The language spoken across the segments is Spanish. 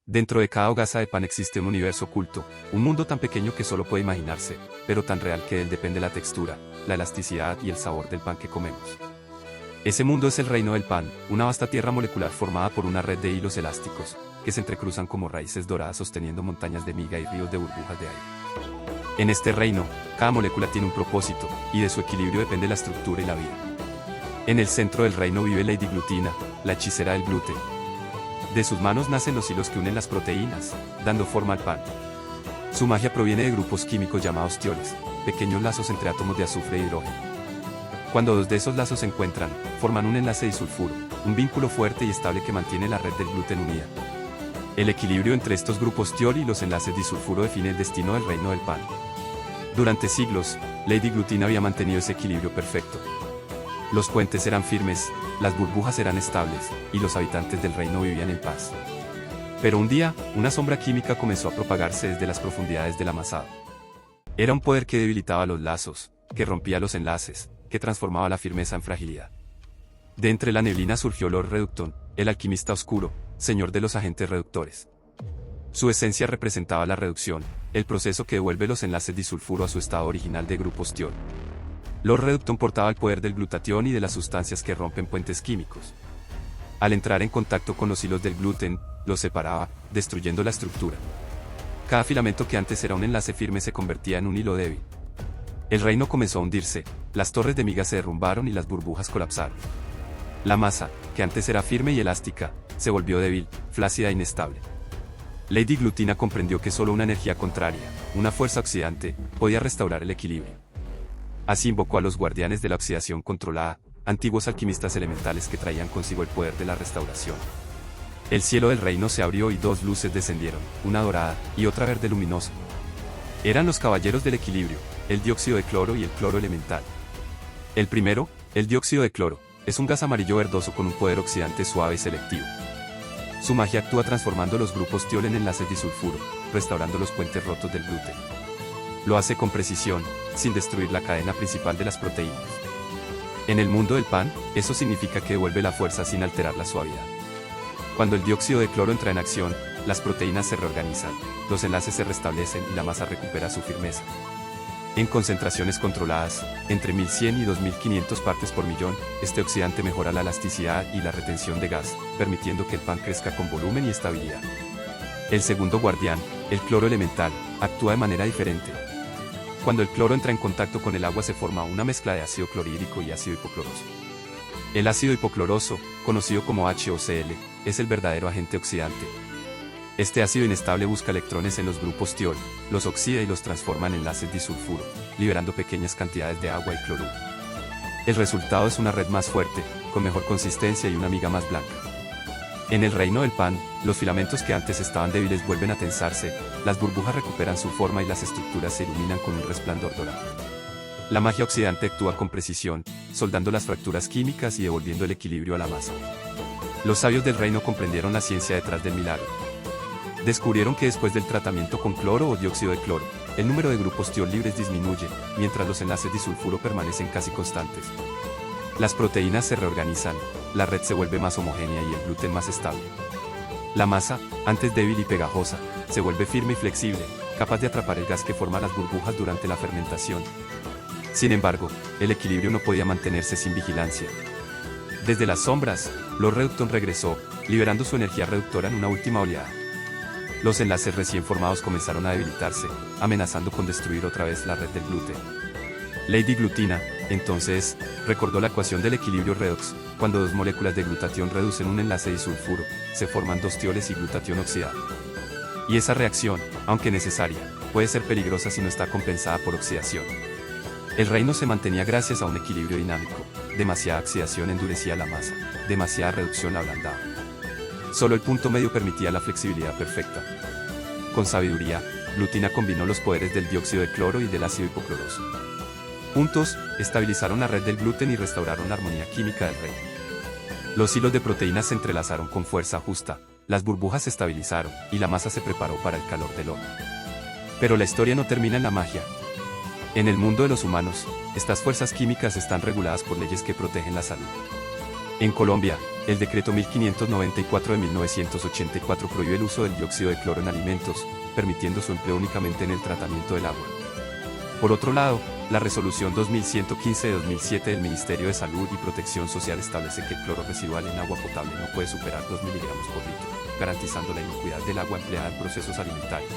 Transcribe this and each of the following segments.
Dentro de cada hogaza de pan existe un universo oculto, un mundo tan pequeño que solo puede imaginarse, pero tan real que de él depende la textura, la elasticidad y el sabor del pan que comemos. Ese mundo es el reino del pan, una vasta tierra molecular formada por una red de hilos elásticos, que se entrecruzan como raíces doradas sosteniendo montañas de miga y ríos de burbujas de aire. En este reino, cada molécula tiene un propósito, y de su equilibrio depende la estructura y la vida. En el centro del reino vive Lady Glutina, la hechicera del gluten. De sus manos nacen los hilos que unen las proteínas, dando forma al pan. Su magia proviene de grupos químicos llamados tioles, pequeños lazos entre átomos de azufre e hidrógeno. Cuando dos de esos lazos se encuentran, forman un enlace disulfuro, un vínculo fuerte y estable que mantiene la red del gluten unida. El equilibrio entre estos grupos tiol y los enlaces disulfuro define el destino del reino del pan. Durante siglos, Lady Glutina había mantenido ese equilibrio perfecto. Los puentes eran firmes, las burbujas eran estables, y los habitantes del reino vivían en paz. Pero un día, una sombra química comenzó a propagarse desde las profundidades del amasado. Era un poder que debilitaba los lazos, que rompía los enlaces, que transformaba la firmeza en fragilidad. De entre la neblina surgió Lord Reducton, el alquimista oscuro, señor de los agentes reductores. Su esencia representaba la reducción, el proceso que devuelve los enlaces disulfuro a su estado original de grupos tiol. Lord Reducton portaba el poder del glutatión y de las sustancias que rompen puentes químicos. Al entrar en contacto con los hilos del gluten, los separaba, destruyendo la estructura. Cada filamento que antes era un enlace firme se convertía en un hilo débil. El reino comenzó a hundirse, las torres de miga se derrumbaron y las burbujas colapsaron. La masa, que antes era firme y elástica, se volvió débil, flácida e inestable. Lady Glutina comprendió que solo una energía contraria, una fuerza oxidante, podía restaurar el equilibrio. Así invocó a los guardianes de la oxidación controlada, antiguos alquimistas elementales que traían consigo el poder de la restauración. El cielo del reino se abrió y dos luces descendieron, una dorada y otra verde luminosa. Eran los caballeros del equilibrio, el dióxido de cloro y el cloro elemental. El primero, el dióxido de cloro, es un gas amarillo verdoso con un poder oxidante suave y selectivo. Su magia actúa transformando los grupos tiol en enlaces disulfuro, restaurando los puentes rotos del gluten. Lo hace con precisión, sin destruir la cadena principal de las proteínas. En el mundo del pan, eso significa que devuelve la fuerza sin alterar la suavidad. Cuando el dióxido de cloro entra en acción, las proteínas se reorganizan, los enlaces se restablecen y la masa recupera su firmeza. En concentraciones controladas, entre 1100 y 2500 partes por millón, este oxidante mejora la elasticidad y la retención de gas, permitiendo que el pan crezca con volumen y estabilidad. El segundo guardián, el cloro elemental, actúa de manera diferente. Cuando el cloro entra en contacto con el agua se forma una mezcla de ácido clorhídrico y ácido hipocloroso. El ácido hipocloroso, conocido como HOCl, es el verdadero agente oxidante. Este ácido inestable busca electrones en los grupos tiol, los oxida y los transforma en enlaces disulfuro, liberando pequeñas cantidades de agua y cloruro. El resultado es una red más fuerte, con mejor consistencia y una miga más blanca. En el reino del pan, los filamentos que antes estaban débiles vuelven a tensarse, las burbujas recuperan su forma y las estructuras se iluminan con un resplandor dorado. La magia oxidante actúa con precisión, soldando las fracturas químicas y devolviendo el equilibrio a la masa. Los sabios del reino comprendieron la ciencia detrás del milagro. Descubrieron que después del tratamiento con cloro o dióxido de cloro, el número de grupos tiol libres disminuye, mientras los enlaces disulfuro permanecen casi constantes. Las proteínas se reorganizan, la red se vuelve más homogénea y el gluten más estable. La masa, antes débil y pegajosa, se vuelve firme y flexible, capaz de atrapar el gas que forma las burbujas durante la fermentación. Sin embargo, el equilibrio no podía mantenerse sin vigilancia. Desde las sombras, Lord Reducton regresó, liberando su energía reductora en una última oleada. Los enlaces recién formados comenzaron a debilitarse, amenazando con destruir otra vez la red del gluten. Lady Glutina, entonces, recordó la ecuación del equilibrio redox: cuando dos moléculas de glutatión reducen un enlace disulfuro, se forman dos tioles y glutatión oxidado. Y esa reacción, aunque necesaria, puede ser peligrosa si no está compensada por oxidación. El reino se mantenía gracias a un equilibrio dinámico. Demasiada oxidación endurecía la masa, demasiada reducción la ablandaba. Solo el punto medio permitía la flexibilidad perfecta. Con sabiduría, Glutina combinó los poderes del dióxido de cloro y del ácido hipocloroso. Juntos, estabilizaron la red del gluten y restauraron la armonía química del reino. Los hilos de proteínas se entrelazaron con fuerza justa, las burbujas se estabilizaron, y la masa se preparó para el calor del horno. Pero la historia no termina en la magia. En el mundo de los humanos, estas fuerzas químicas están reguladas por leyes que protegen la salud. En Colombia, el decreto 1594 de 1984 prohíbe el uso del dióxido de cloro en alimentos, permitiendo su empleo únicamente en el tratamiento del agua. Por otro lado, la resolución 2115 de 2007 del Ministerio de Salud y Protección Social establece que el cloro residual en agua potable no puede superar 2 miligramos por litro, garantizando la inocuidad del agua empleada en procesos alimentarios.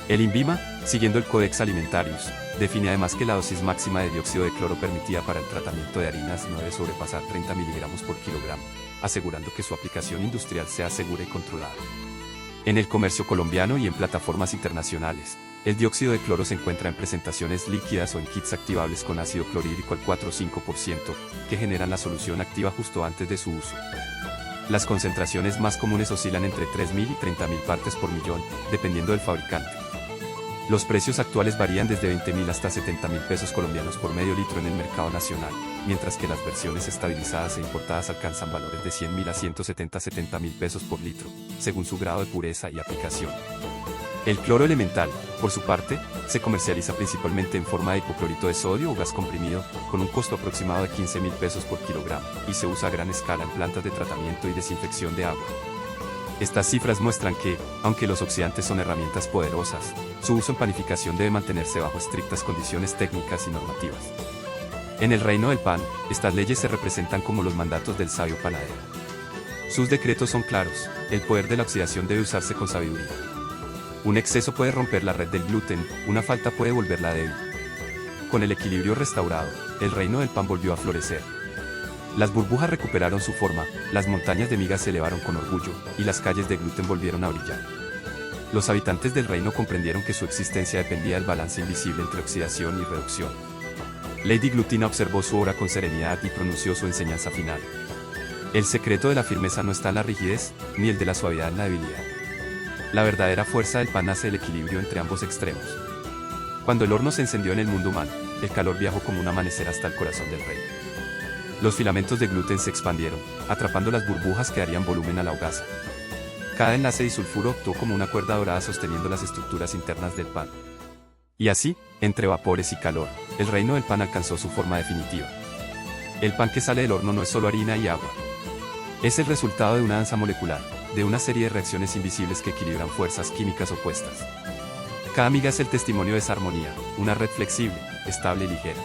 El INVIMA, siguiendo el Codex Alimentarius, define además que la dosis máxima de dióxido de cloro permitida para el tratamiento de harinas no debe sobrepasar 30 miligramos por kilogramo, asegurando que su aplicación industrial sea segura y controlada. En el comercio colombiano y en plataformas internacionales, el dióxido de cloro se encuentra en presentaciones líquidas o en kits activables con ácido clorhídrico al 4 o 5%, que generan la solución activa justo antes de su uso. Las concentraciones más comunes oscilan entre 3.000 y 30.000 partes por millón, dependiendo del fabricante. Los precios actuales varían desde 20.000 hasta 70.000 pesos colombianos por medio litro en el mercado nacional, mientras que las versiones estabilizadas e importadas alcanzan valores de 100.000 a 170.000 pesos por litro, según su grado de pureza y aplicación. El cloro elemental, por su parte, se comercializa principalmente en forma de hipoclorito de sodio o gas comprimido, con un costo aproximado de 15.000 pesos por kilogramo, y se usa a gran escala en plantas de tratamiento y desinfección de agua. Estas cifras muestran que, aunque los oxidantes son herramientas poderosas, su uso en panificación debe mantenerse bajo estrictas condiciones técnicas y normativas. En el reino del pan, estas leyes se representan como los mandatos del sabio panadero. Sus decretos son claros: el poder de la oxidación debe usarse con sabiduría. Un exceso puede romper la red del gluten, una falta puede volverla débil. Con el equilibrio restaurado, el reino del pan volvió a florecer. Las burbujas recuperaron su forma, las montañas de migas se elevaron con orgullo, y las calles de gluten volvieron a brillar. Los habitantes del reino comprendieron que su existencia dependía del balance invisible entre oxidación y reducción. Lady Glutina observó su obra con serenidad y pronunció su enseñanza final. El secreto de la firmeza no está en la rigidez, ni el de la suavidad en la debilidad. La verdadera fuerza del pan nace del equilibrio entre ambos extremos. Cuando el horno se encendió en el mundo humano, el calor viajó como un amanecer hasta el corazón del rey. Los filamentos de gluten se expandieron, atrapando las burbujas que darían volumen a la hogaza. Cada enlace disulfuro actuó como una cuerda dorada sosteniendo las estructuras internas del pan. Y así, entre vapores y calor, el reino del pan alcanzó su forma definitiva. El pan que sale del horno no es solo harina y agua. Es el resultado de una danza molecular, de una serie de reacciones invisibles que equilibran fuerzas químicas opuestas. Cada miga es el testimonio de esa armonía, una red flexible, estable y ligera.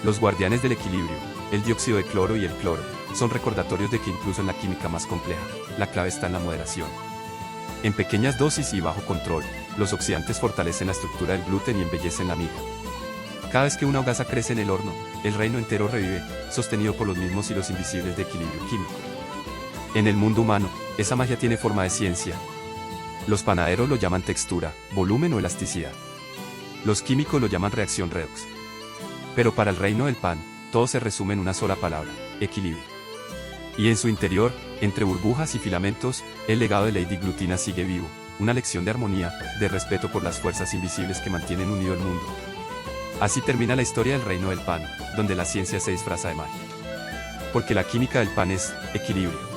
Los guardianes del equilibrio, el dióxido de cloro y el cloro, son recordatorios de que incluso en la química más compleja, la clave está en la moderación. En pequeñas dosis y bajo control, los oxidantes fortalecen la estructura del gluten y embellecen la miga. Cada vez que una hogaza crece en el horno, el reino entero revive, sostenido por los mismos hilos invisibles de equilibrio químico. En el mundo humano, esa magia tiene forma de ciencia. Los panaderos lo llaman textura, volumen o elasticidad. Los químicos lo llaman reacción redox. Pero para el reino del pan, todo se resume en una sola palabra: equilibrio. Y en su interior, entre burbujas y filamentos, el legado de Lady Glutina sigue vivo, una lección de armonía, de respeto por las fuerzas invisibles que mantienen unido el mundo. Así termina la historia del reino del pan, donde la ciencia se disfraza de magia. Porque la química del pan es equilibrio.